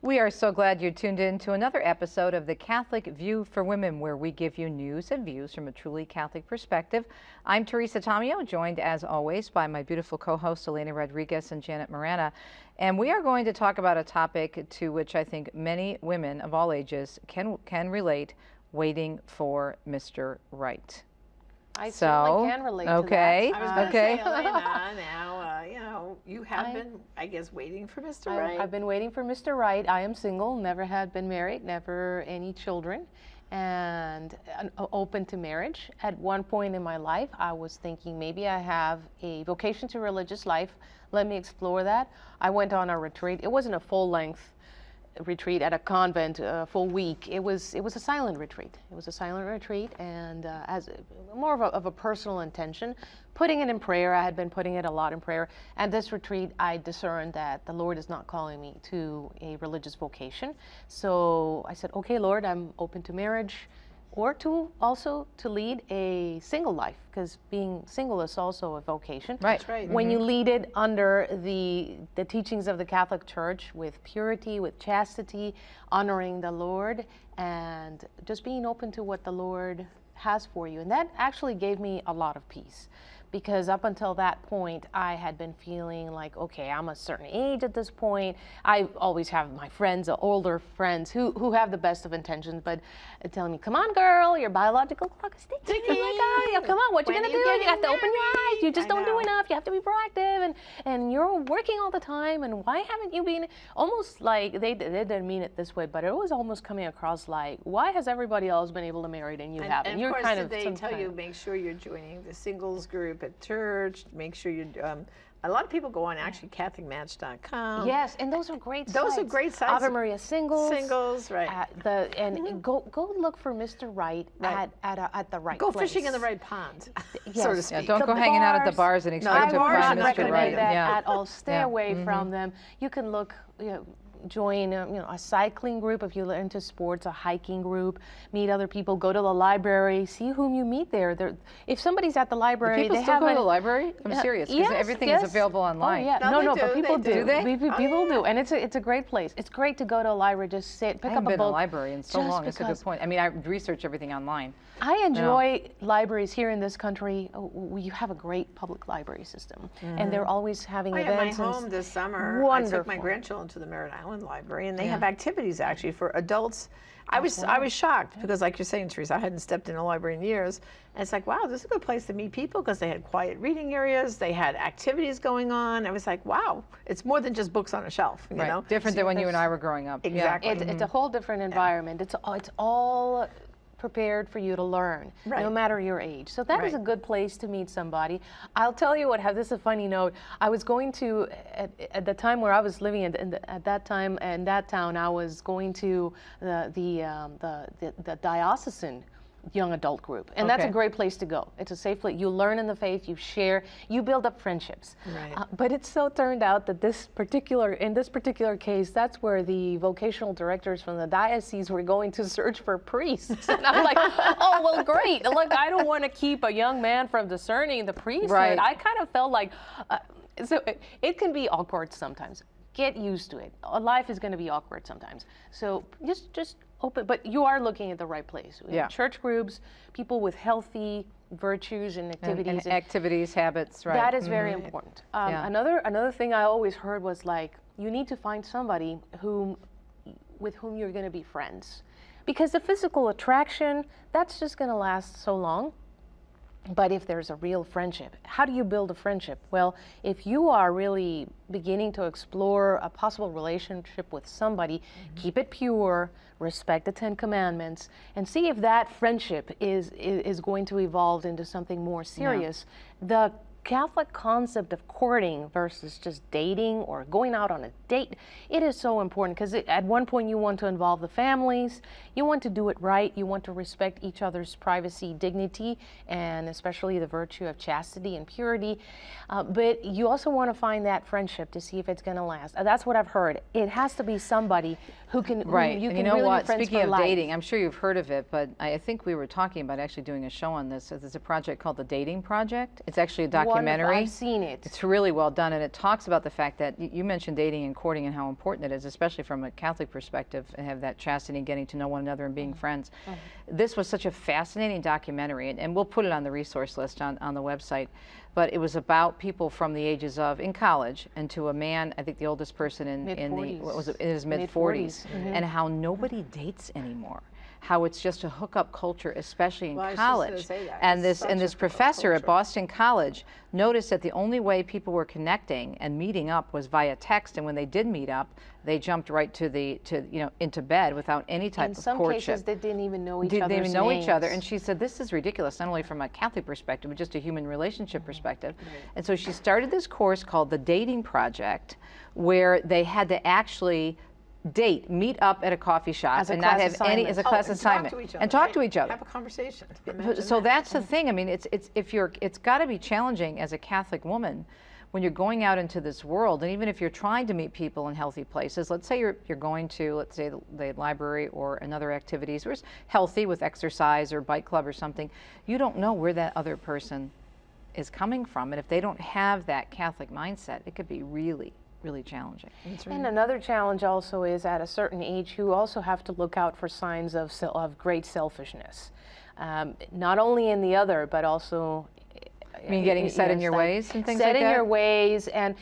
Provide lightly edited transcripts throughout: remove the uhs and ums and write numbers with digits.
We are so glad you tuned in to another episode of The Catholic View for Women, where we give you news and views from a truly Catholic perspective. I'm Teresa Tomeo, joined as always by my beautiful co-hosts Elena Rodriguez and Janet Morana. And we are going to talk about a topic to which I think many women of all ages can relate: waiting for Mr. Right. I certainly can relate to that. I was going to say, Elena, now, you have been, I guess, waiting for Mr. Right. I've been waiting for Mr. Right. I am single, never had been married, never any children, and open to marriage. At one point in my life, I was thinking maybe I have a vocation to religious life. Let me explore that. I went on a retreat. It wasn't a full-length retreat at a convent, a full week. It was a silent retreat. It was a silent retreat, and as more of a personal intention, putting it in prayer. I had been putting it a lot in prayer. And this retreat, I discerned that the Lord is not calling me to a religious vocation. So I said, okay, Lord, I'm open to marriage, or also to lead a single life, because being single is also a vocation. Right. That's right. When you lead it under the teachings of the Catholic Church, with purity, with chastity, honoring the Lord, and just being open to what the Lord has for you. And that actually gave me a lot of peace, because up until that point, I had been feeling like, okay, I'm a certain age at this point. I always have my friends, older friends, who have the best of intentions, but telling me, come on, girl, your biological clock is ticking. Oh my God, come on, what you gonna do? You have to open your eyes. You just don't do enough. You have to be proactive, and you're working all the time, and why haven't you been? Almost like, they didn't mean it this way, but it was almost coming across like, why has everybody else been able to marry and you haven't? And you're of course, kind of they tell you, make sure you're joining the singles group at church, make sure you a lot of people go on actually CatholicMatch.com. Yes, and those are great sites. Those are great sites. Ave Maria Singles, right. Go look for Mr. Right, at the right Go place. fishing in the right pond, Yes. so to speak. Yeah, don't go hanging out at the bars and expect to find Mr. Right. That at all. Stay away from them. You can look, join a cycling group if you're into sports, a hiking group, meet other people, go to the library, see whom you meet there. If somebody's at the library, people still go to the library? I'm serious, because everything is available online. Oh, yeah. No, But people do. Do they? People do, and it's a great place. It's great to go to a library, just sit, pick up a book. I haven't been to a library in so long. That's a good point. I mean, I research everything online. I enjoy libraries here in this country. We have a great public library system, and they're always having events. At my home this summer, I took my grandchildren to the Merritt Island Library, and they have activities actually for adults. I was shocked, because like you're saying, Teresa, I hadn't stepped in a library in years, and it's like, wow, this is a good place to meet people, because they had quiet reading areas, they had activities going on. I was like, wow, it's more than just books on a shelf, you know? Different than when you and I were growing up. Exactly. It's a whole different environment. It's all prepared for you to learn, no matter your age. So that is a good place to meet somebody. I'll tell you what, this is a funny note. I was going to, at the time where I was living at that time in that town, I was going to the diocesan young adult group, and that's a great place to go. It's a safe place. You learn in the faith, you share, you build up friendships. But it so turned out that in this particular case, that's where the vocational directors from the diocese were going to search for priests. And I'm like, oh, well, great. Look, I don't want to keep a young man from discerning the priesthood. I kind of felt like, so it can be awkward sometimes. Get used to it. Life is going to be awkward sometimes. So just open, but you are looking at the right place. Church groups, people with healthy virtues and activities. Habits, right. That is very important. Another thing I always heard was like, you need to find somebody with whom you're going to be friends. Because the physical attraction, that's just going to last so long. But if there's a real friendship, how do you build a friendship? Well, if you are really beginning to explore a possible relationship with somebody, keep it pure, respect the 10 Commandments, and see if that friendship is going to evolve into something more serious. The Catholic concept of courting versus just dating or going out on a date, it is so important, because at one point you want to involve the families, you want to do it right, you want to respect each other's privacy, dignity, and especially the virtue of chastity and purity, but you also want to find that friendship to see if it's going to last. That's what I've heard. It has to be somebody who can, you can really be friends Speaking of life. dating, I'm sure you've heard of it, but I think we were talking about actually doing a show on this. There's a project called the Dating Project. It's actually a documentary documentary. I've seen it. It's really well done, and it talks about the fact that you mentioned dating and courting and how important it is, especially from a Catholic perspective, and have that chastity and getting to know one another and being friends. This was such a fascinating documentary, and we'll put it on the resource list on the website. But it was about people from the ages of in college and to a man, I think the oldest person in his mid-40s, and how nobody dates anymore. How it's just a hookup culture, especially in college. And this professor at Boston College noticed that the only way people were connecting and meeting up was via text, and when they did meet up, they jumped right into bed without any type of courtship. In some cases, they didn't even know each other's They didn't even know names. each other, and she said this is ridiculous, not only from a Catholic perspective, but just a human relationship perspective. And so she started this course called the Dating Project, where they had to actually meet up at a coffee shop and not have any as a class assignment, and talk to each other, have a conversation. So that's the thing. I mean, it's got to be challenging as a Catholic woman when you're going out into this world, and even if you're trying to meet people in healthy places. Let's say you're going to, let's say, the library or another activities where it's healthy with exercise or bike club or something. You don't know where that other person is coming from, and if they don't have that Catholic mindset, it could be really challenging. And another challenge also is at a certain age you also have to look out for signs of great selfishness, not only in the other but also. I mean, getting set in your ways and things like that? Set in your ways, and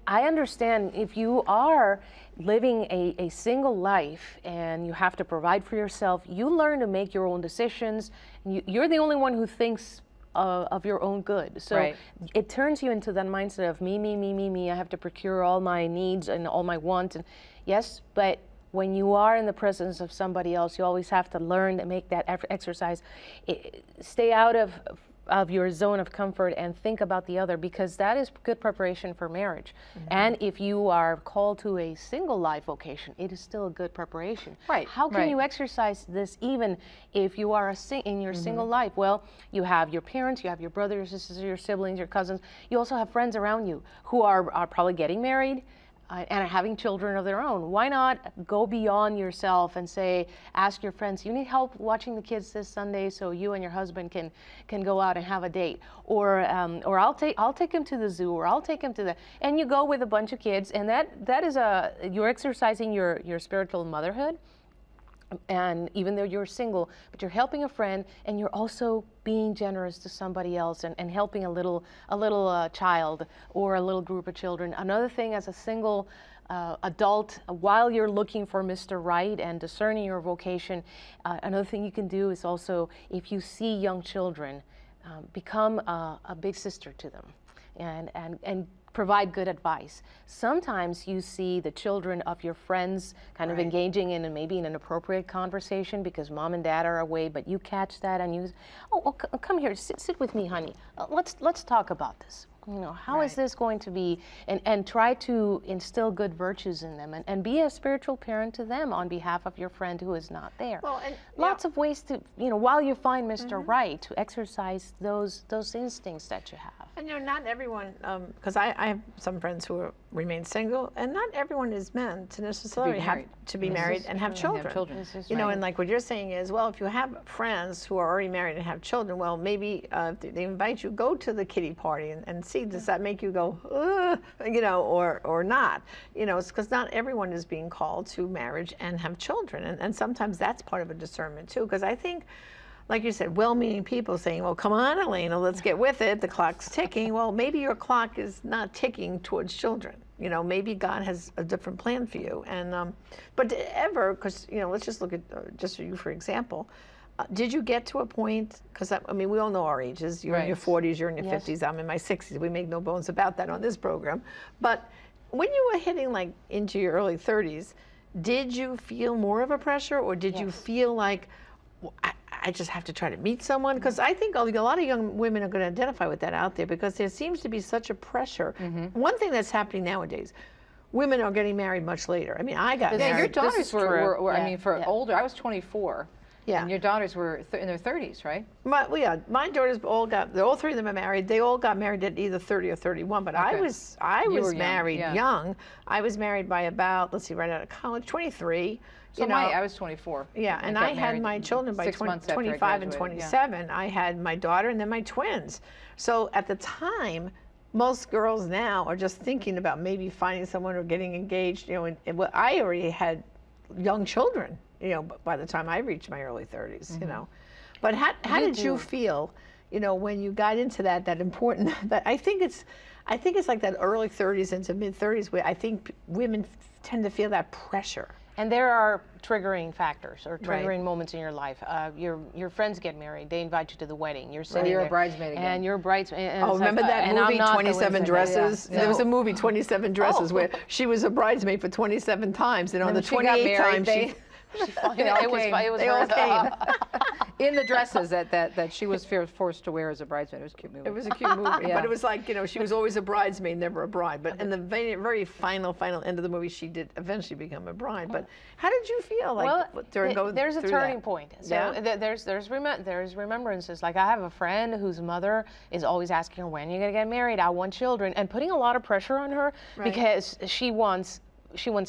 I understand if you are living a single life and you have to provide for yourself, you learn to make your own decisions. You're the only one who thinks of your own good. So it turns you into that mindset of me. I have to procure all my needs and all my wants. And yes, but when you are in the presence of somebody else, you always have to learn to make that exercise. Stay out of your zone of comfort and think about the other, because that is good preparation for marriage. And if you are called to a single life vocation, it is still a good preparation. How can you exercise this even if you are in your single life? Well, you have your parents, you have your brothers, your sisters, your siblings, your cousins. You also have friends around you who are probably getting married and are having children of their own. Why not go beyond yourself and ask your friends, you need help watching the kids this Sunday so you and your husband can go out and have a date, or I'll take him to the zoo, or I'll take him to and you go with a bunch of kids, and that is you're exercising your spiritual motherhood. And even though you're single, but you're helping a friend, and you're also being generous to somebody else and helping a little child or a little group of children. Another thing, as a single adult, while you're looking for Mr. Right and discerning your vocation, another thing you can do is also, if you see young children, become a big sister to them and provide good advice. Sometimes you see the children of your friends kind of engaging in maybe an inappropriate conversation because mom and dad are away, but you catch that and you, come here, sit with me, honey. Let's talk about this. How is this going to be? And try to instill good virtues in them and be a spiritual parent to them on behalf of your friend who is not there. Well, and lots of ways to, while you find Mr. Right, to exercise those instincts that you have. And not everyone, because I have some friends who remain single, and not everyone is meant to necessarily have to be married and have children. And like what you're saying is, well, if you have friends who are already married and have children, well, maybe if they invite you, go to the kiddie party and see, does that make you go, or not? It's because not everyone is being called to marriage and have children, and sometimes that's part of a discernment too, because I think, like you said, well-meaning people saying, well, come on, Elena, let's get with it. The clock's ticking. Well, maybe your clock is not ticking towards children. Maybe God has a different plan for you. And but because, let's just look at, just for you, for example, did you get to a point, because we all know our ages. You're in your 40s, you're in your 50s, I'm in my 60s. We make no bones about that on this program. But when you were hitting like into your early 30s, did you feel more of a pressure, or did you feel like, I just have to try to meet someone? Because I think a lot of young women are going to identify with that out there, because there seems to be such a pressure. One thing that's happening nowadays, women are getting married much later. I got married. Your daughters were older. I was 24. Yeah. And your daughters were in their 30s, right? My daughters all three of them are married. They all got married at either 30 or 31, but I was married young. I was married by about, right out of college, 23. So I was 24. Yeah, and I had my children by 25 and 27. Yeah. I had my daughter and then my twins. So at the time, most girls now are just thinking about maybe finding someone or getting engaged, you know, and well, I already had young children, you know, by the time I reached my early 30s, you know. But how did you feel, you know, when you got into that important, that I think it's like that early 30s into mid 30s where I think women tend to feel that pressure. And there are triggering factors or triggering moments in your life. Your friends get married. They invite you to the wedding. You're sitting you're there, a bridesmaid again. and you're a bridesmaid. And oh, remember that movie, 27 Dresses? Yeah. There was a movie, 27 Dresses, where she was a bridesmaid for 27 times, and on the 28th time, they all came. In the dresses that she was forced to wear as a bridesmaid. It was a cute movie. It was a cute movie, but it was like, you know, she was always a bridesmaid, never a bride. But in the very final end of the movie, she did eventually become a bride. But how did you feel like during going through that? There's a turning point. So there's remembrances. Like I have a friend whose mother is always asking her, when are you going to get married? I want children, and putting a lot of pressure on her because she wants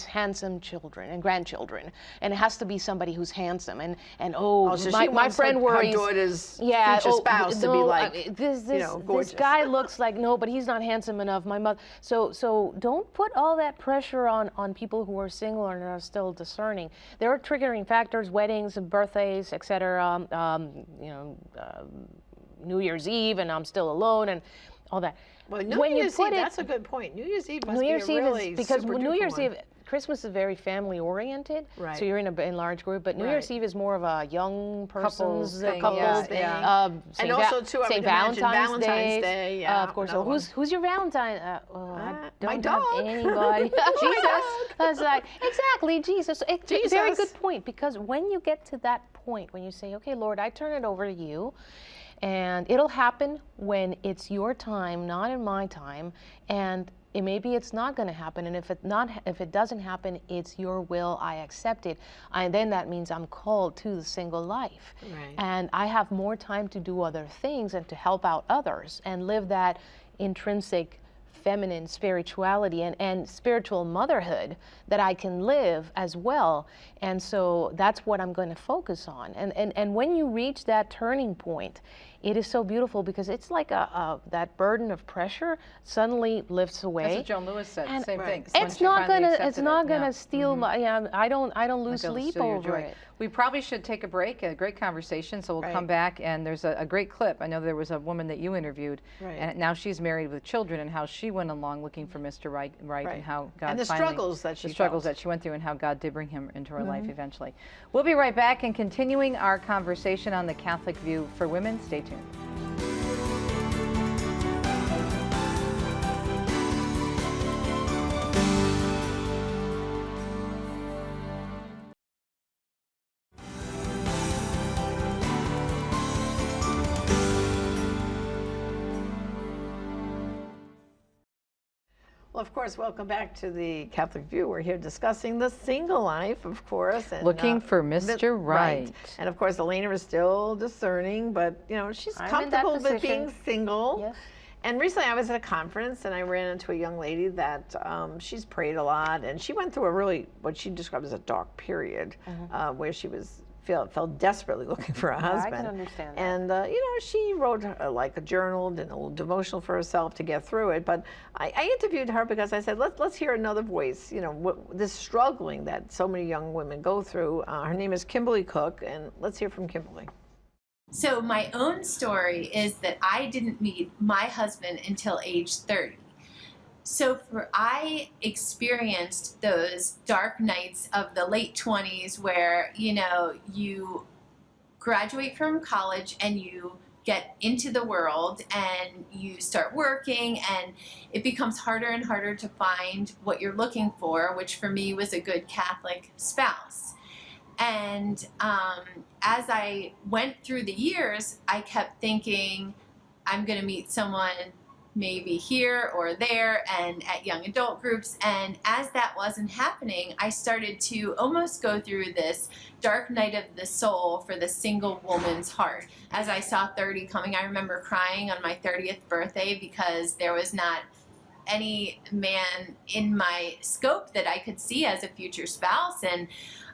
handsome children and grandchildren, and it has to be somebody who's handsome. And so my friend worries. Her daughter's future spouse to be like, this guy looks like, no, but he's not handsome enough. My mother. So don't put all that pressure on people who are single and are still discerning. There are triggering factors: weddings, birthdays, etc. New Year's Eve, and I'm still alone, and all that. Well, New Year's Eve, that's a good point. New Year's Eve must be a really because super New Year's one. Eve, Christmas is very family oriented, so you're in a large group. But New Year's Eve is more of a young person's couples thing. And also too, St. Valentine's Day. Yeah, of course. So who's your Valentine? I don't my dog. have anybody. Jesus. I was like, exactly, Jesus. Very good point, because when you get to that point, when you say, okay, Lord, I turn it over to you. And it'll happen when it's your time, not in my time. And maybe it's not going to happen. And if it doesn't happen, it's your will. I accept it. And then that means I'm called to the single life. Right. And I have more time to do other things and to help out others and live that intrinsic feminine spirituality and spiritual motherhood that I can live as well. And so that's what I'm going to focus on. And when you reach that turning point, it is so beautiful, because it's like that burden of pressure suddenly lifts away. That's what Joan Lewis said. And same thing. It's not gonna steal my. I don't lose sleep over it. We probably should take a break. A great conversation. So we'll come back, and there's a great clip. I know there was a woman that you interviewed, and now she's married with children, and how she went along looking for Mr. Right, and how God and the struggles that she went through, and how God did bring him into her life eventually. We'll be right back and continuing our conversation on the Catholic view for women. Stay tuned. Well, of course, welcome back to the Catholic View. We're here discussing the single life, of course. And, looking for Mr. Right. And of course, Elena is still discerning, but you know, she's comfortable with being single. Yes. And recently I was at a conference and I ran into a young lady that she's prayed a lot, and she went through a really, what she described as a dark period, where she was felt desperately looking for a husband. I can understand that. And you know, she wrote like a journal and a little devotional for herself to get through it. But I interviewed her because I said, let's hear another voice. You know, this struggling that so many young women go through. Her name is Kimberly Cook, and let's hear from Kimberly. So my own story is that I didn't meet my husband until age 30. So I experienced those dark nights of the late 20s where, you know, you graduate from college and you get into the world and you start working, and it becomes harder and harder to find what you're looking for, which for me was a good Catholic spouse. And as I went through the years, I kept thinking, I'm going to meet someone maybe here or there and at young adult groups. And as that wasn't happening, I started to almost go through this dark night of the soul for the single woman's heart. As I saw 30 coming, I remember crying on my 30th birthday because there was not any man in my scope that I could see as a future spouse. And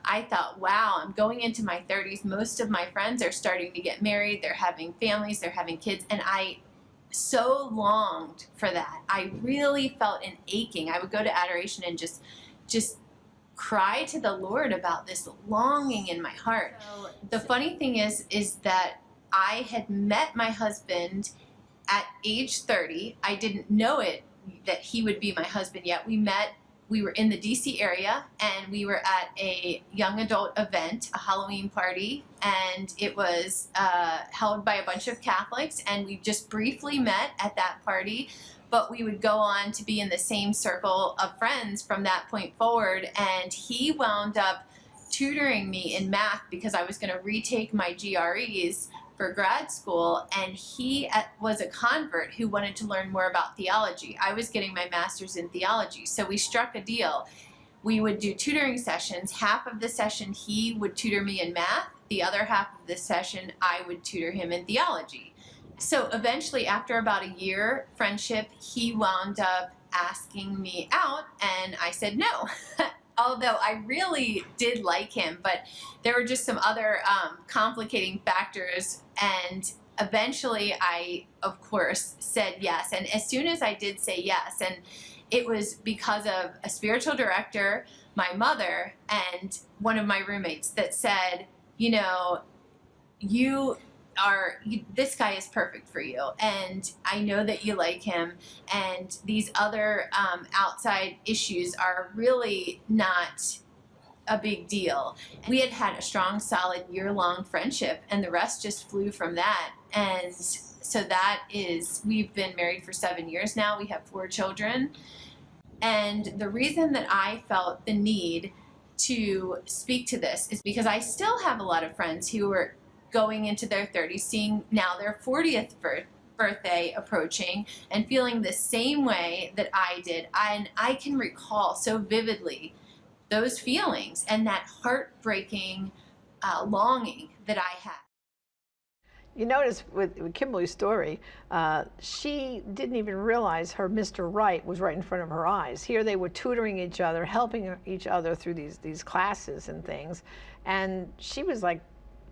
I thought, wow, I'm going into my 30s. Most of my friends are starting to get married. They're having families. They're having kids. And I so longed for that. I really felt an aching. I would go to adoration and just cry to the Lord about this longing in my heart. So the funny thing is that I had met my husband at age 30. I didn't know it that he would be my husband yet. We were in the DC area, and we were at a young adult event, a Halloween party, and it was held by a bunch of Catholics, and we just briefly met at that party, but we would go on to be in the same circle of friends from that point forward, and he wound up tutoring me in math because I was going to retake my GREs for grad school, and he was a convert who wanted to learn more about theology. I was getting my master's in theology, so we struck a deal. We would do tutoring sessions. Half of the session he would tutor me in math. The other half of the session I would tutor him in theology. So eventually, after about a year friendship, he wound up asking me out, and I said no. Although I really did like him, but there were just some other complicating factors, and eventually I, of course, said yes. And as soon as I did say yes, and it was because of a spiritual director, my mother, and one of my roommates that said, you know, this guy is perfect for you, and I know that you like him, and these other outside issues are really not a big deal. We had a strong, solid year-long friendship, and the rest just flew from that. And so we've been married for 7 years now. We have 4 children. And the reason that I felt the need to speak to this is because I still have a lot of friends who are going into their 30s, seeing now their 40th birthday approaching, and feeling the same way that I did. And I can recall so vividly those feelings and that heartbreaking longing that I had. You notice with Kimberly's story, she didn't even realize her Mr. Right was right in front of her eyes. Here they were tutoring each other, helping each other through these classes and things. And she was like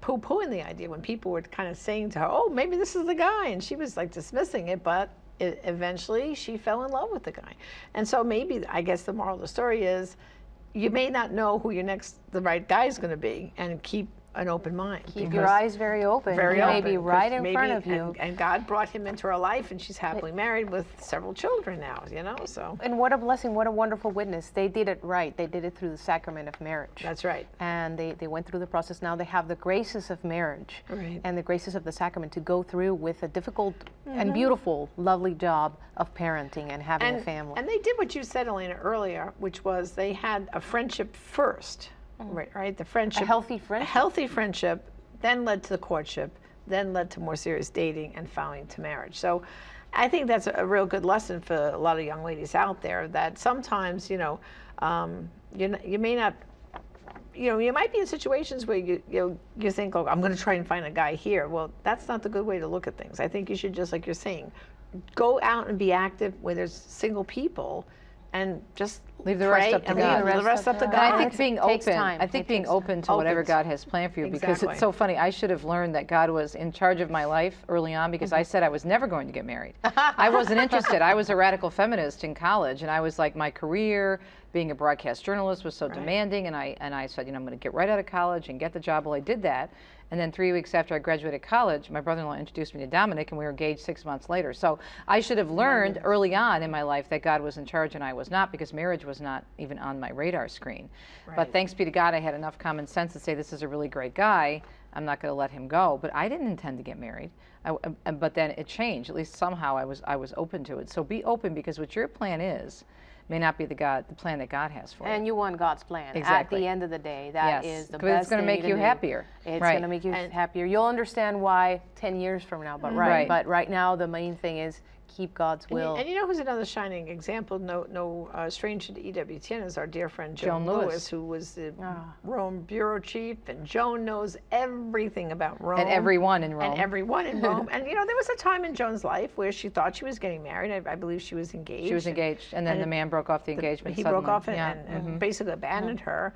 poo-pooing the idea when people were kind of saying to her, oh, maybe this is the guy. And she was like dismissing it, but eventually she fell in love with the guy. And so maybe, I guess the moral of the story is, you may not know who the right guy is going to be, and keep an open mind. Keep your eyes very open. He may be right in front of you. And God brought him into her life, and she's happily married with several children now, you know, so. And what a blessing, what a wonderful witness. They did it right. They did it through the sacrament of marriage. That's right. And they went through the process. Now they have the graces of marriage and the graces of the sacrament to go through with a difficult and beautiful, lovely job of parenting and having a family. And they did what you said, Elena, earlier, which was they had a friendship first. Right, the friendship. A healthy friendship. A healthy friendship, then led to the courtship, then led to more serious dating, and finally to marriage. So I think that's a real good lesson for a lot of young ladies out there, that sometimes, you know, you may not, you know, you might be in situations where you think, oh, I'm going to try and find a guy here. Well, that's not the good way to look at things. I think you should, just like you're saying, go out and be active where there's single people, and just leave the rest up to God. Leave the rest up to God. I think being open. I think being open to whatever God has planned for you, because it's so funny. I should have learned that God was in charge of my life early on, because I said I was never going to get married. I wasn't interested. I was a radical feminist in college, and I was like, my career being a broadcast journalist was so demanding, and I said, you know, I'm going to get right out of college and get the job. Well, I did that. And then 3 weeks after I graduated college, my brother-in-law introduced me to Dominic, and we were engaged 6 months later. So I should have learned early on in my life that God was in charge and I was not, because marriage was not even on my radar screen. But thanks be to God, I had enough common sense to say, this is a really great guy, I'm not going to let him go. But I didn't intend to get married. But then it changed. At least somehow I was open to it. So be open, because what your plan is may not be the plan that God has for you. And you want God's plan. Exactly. At the end of the day, that is the best it's going to make you happier. It's going to make you happier. You'll understand why 10 years from now, but but right now the main thing is keep God's will. And you know who's another shining example, no stranger to EWTN, is our dear friend Joan Lewis, who was the Rome bureau chief, and Joan knows everything about Rome. And everyone in Rome. And everyone in Rome. And you know, there was a time in Joan's life where she thought she was getting married. I believe she was engaged. She was engaged, and then the man broke off the engagement. He broke off and basically abandoned her.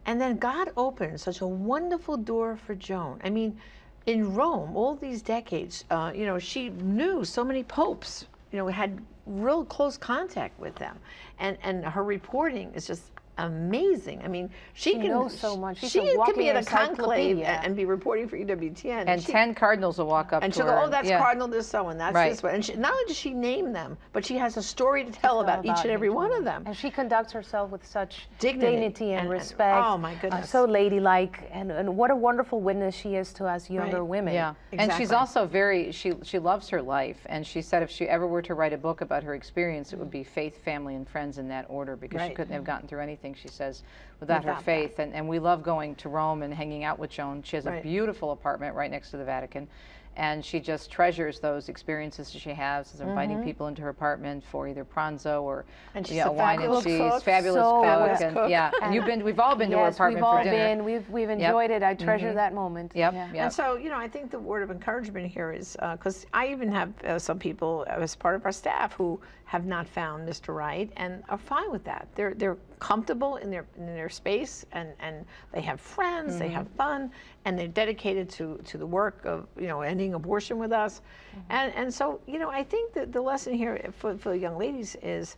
And then God opened such a wonderful door for Joan. I mean, in Rome, all these decades, you know, she knew so many popes, you know, had real close contact with them. And her reporting is just amazing. I mean, she knows so much. She could be at a conclave and be reporting for EWTN. And 10 cardinals will walk up and to she'll her. go, oh, that's Cardinal this so, and that's this one. And not only does she name them, but she has a story to tell about each and every one of them. And she conducts herself with such dignity and respect. Oh, my goodness. So ladylike, and what a wonderful witness she is to us younger women. Yeah, exactly. And she's also she loves her life, and she said if she ever were to write a book about her experience, it would be faith, family, and friends in that order, because she couldn't have gotten through anything, she says, without her faith. And we love going to Rome and hanging out with Joan. She has a beautiful apartment right next to the Vatican, and she just treasures those experiences that she has, inviting people into her apartment for either pranzo or wine and cheese. Fabulous cook. And, yeah, and we've all been to her apartment for dinner. We've enjoyed it. I treasure that moment. And so, you know, I think the word of encouragement here is, because I even have some people as part of our staff who have not found Mr. Right and are fine with that. They're comfortable in their space, and they have friends, they have fun, and they're dedicated to the work of, you know, ending abortion with us. And so, you know, I think that the lesson here for the young ladies is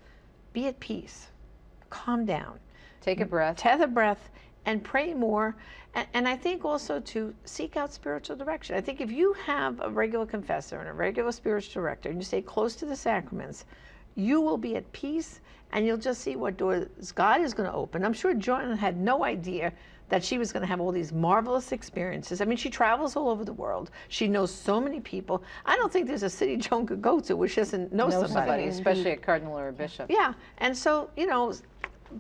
be at peace, calm down, take a breath, and pray more. And I think also to seek out spiritual direction. I think if you have a regular confessor and a regular spiritual director, and you stay close to the sacraments, you will be at peace, and you'll just see what doors God is going to open. I'm sure Joan had no idea that she was going to have all these marvelous experiences. I mean, she travels all over the world. She knows so many people. I don't think there's a city Joan could go to which doesn't know somebody. Especially a cardinal or a bishop. Yeah, and so, you know,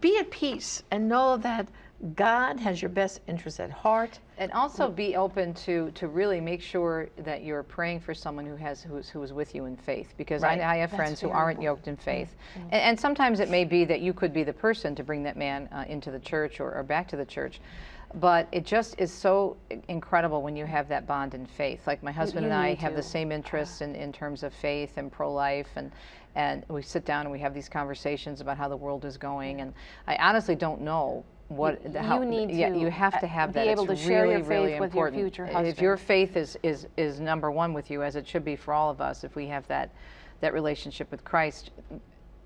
be at peace and know that God has your best interest at heart. And also be open to really make sure that you're praying for someone who is with you in faith, because I have friends who aren't yoked in faith. And sometimes it may be that you could be the person to bring that man into the church or back to the church. But it just is so incredible when you have that bond in faith. Like my husband and I have the same interests in terms of faith and pro-life, and we sit down and we have these conversations about how the world is going. And I honestly don't know you have to have that. Be able to share your faith really with important. Your future husband. If your faith is number one with you, as it should be for all of us, if we have that relationship with Christ,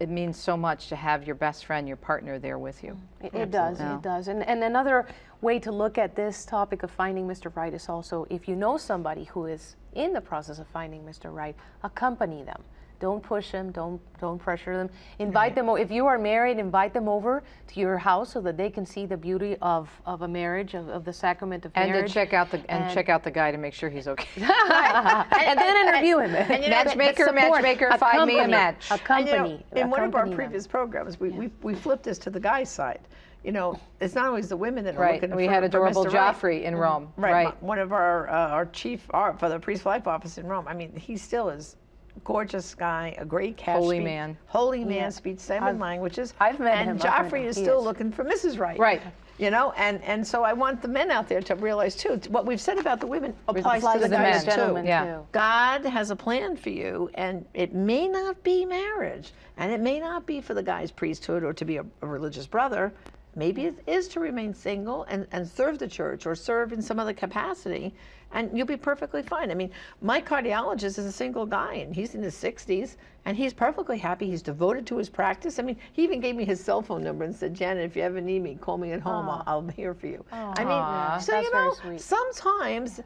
it means so much to have your best friend, your partner there with you. It does. And another way to look at this topic of finding Mr. Right is also, if you know somebody who is in the process of finding Mr. Right, accompany them. Don't push them, don't pressure them. Invite them, if you are married, invite them over to your house so that they can see the beauty of a marriage, of the sacrament of marriage. And to check out the guy to make sure he's okay. And then interview him. Matchmaker, find me a match. Accompany. In one of our previous programs, we flipped this to the guy's side. You know, it's not always the women that are looking for. We had adorable Joffrey in Rome. Right. One of our chief for the priest life office in Rome. I mean, he still is gorgeous guy, a great catch. Holy man, speaks 7 languages. I've met him. And Joffrey is still looking for Mrs. Right. Right. You know, and so I want the men out there to realize too, what we've said about the women applies to the guys too. Yeah. God has a plan for you, and it may not be marriage, and it may not be for the guy's priesthood or to be a religious brother. Maybe it is to remain single and serve the church or serve in some other capacity, and you'll be perfectly fine. I mean, my cardiologist is a single guy, and he's in his 60s, and he's perfectly happy. He's devoted to his practice. I mean, he even gave me his cell phone number and said, Janet, if you ever need me, call me at home. I'll be here for you. I mean, so you know, sometimes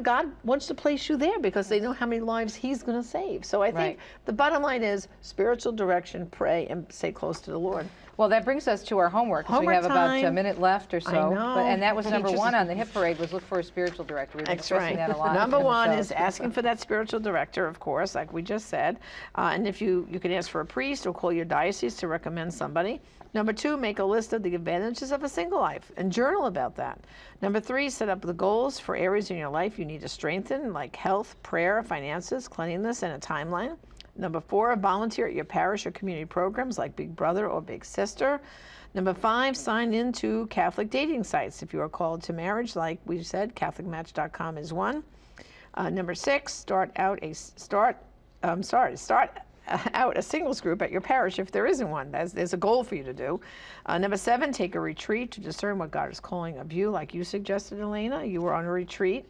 God wants to place you there because they know how many lives he's going to save. So I think the bottom line is spiritual direction, pray, and stay close to the Lord. Well, that brings us to our homework. We have about a minute left or so. I know. And that was number 1 on the hit parade, was look for a spiritual director. We've been discussing that a lot. Number 1 is asking for that spiritual director, of course, like we just said. And if you can ask for a priest or call your diocese to recommend somebody. Number 2, make a list of the advantages of a single life and journal about that. Number 3, set up the goals for areas in your life you need to strengthen, like health, prayer, finances, cleanliness, and a timeline. Number 4, volunteer at your parish or community programs like Big Brother or Big Sister. Number 5, sign into Catholic dating sites if you are called to marriage, like we said, CatholicMatch.com is one. Number 6, start out a singles group at your parish if there isn't one. There's a goal for you to do. Number 7, take a retreat to discern what God is calling of you, like you suggested, Elena. You were on a retreat.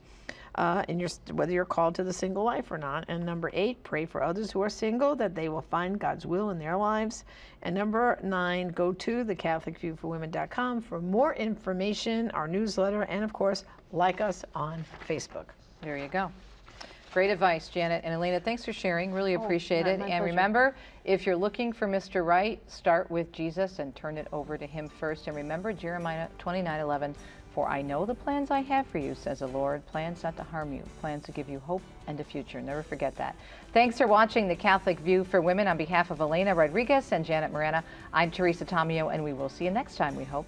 whether you're called to the single life or not. And number 8, pray for others who are single that they will find God's will in their lives. And number 9, go to thecatholicviewforwomen.com for more information, our newsletter, and of course, like us on Facebook. There you go. Great advice, Janet and Elena. Thanks for sharing. Really appreciate it. And remember, if you're looking for Mr. Right, start with Jesus and turn it over to him first. And remember Jeremiah 29:11, for I know the plans I have for you, says the Lord, plans not to harm you, plans to give you hope and a future. Never forget that. Thanks for watching The Catholic View for Women. On behalf of Elena Rodriguez and Janet Morana, I'm Teresa Tomeo, and we will see you next time, we hope.